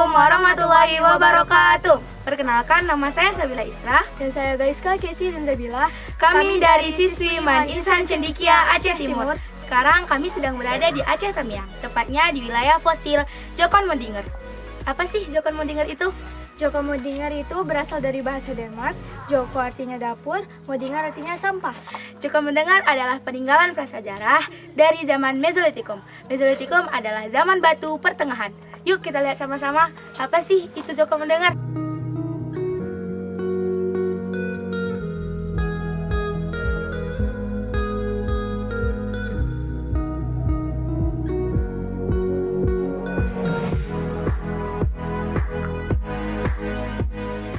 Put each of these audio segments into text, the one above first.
Assalamualaikum warahmatullahi wabarakatuh. Perkenalkan, nama saya Sabila Isra. Dan saya Gaiska Kesi dan Zabila. Kami dari siswi Man Insan Cendikia Aceh Timur. Sekarang kami sedang berada di Aceh Tamiang, tepatnya di wilayah fosil Jokon Modinger. Apa sih Jokon Modinger itu? Joko Modinger itu berasal dari bahasa Denmark. Joko artinya dapur, Modinger artinya sampah. Jokon Modinger adalah peninggalan prasejarah dari zaman Mesolitikum. Mesolitikum adalah zaman batu pertengahan. Yuk kita lihat sama-sama, apa sih itu Jokon Modinger?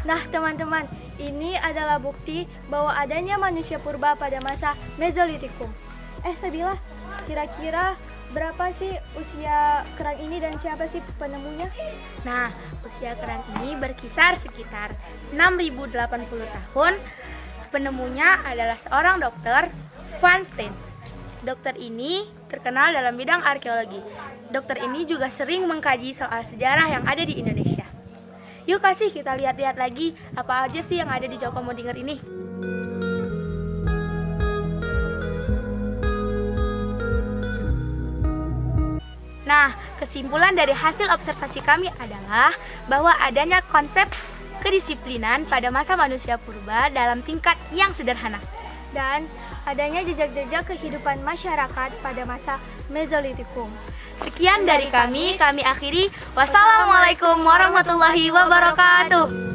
Nah teman-teman, ini adalah bukti bahwa adanya manusia purba pada masa Mesolitikum. Sabila, kira-kira berapa sih usia kerang ini dan siapa sih penemunya? Nah, usia kerang ini berkisar sekitar 6080 tahun. Penemunya adalah seorang dokter, Van Steen. Dokter ini terkenal dalam bidang arkeologi. Dokter ini juga sering mengkaji soal sejarah yang ada di Indonesia. Yuk kasih kita lihat-lihat lagi apa aja sih yang ada di Jokon Modinger ini. Nah, kesimpulan dari hasil observasi kami adalah bahwa adanya konsep kedisiplinan pada masa manusia purba dalam tingkat yang sederhana. Dan adanya jejak-jejak kehidupan masyarakat pada masa Mesolitikum. Sekian dari kami akhiri. Wassalamualaikum warahmatullahi wabarakatuh.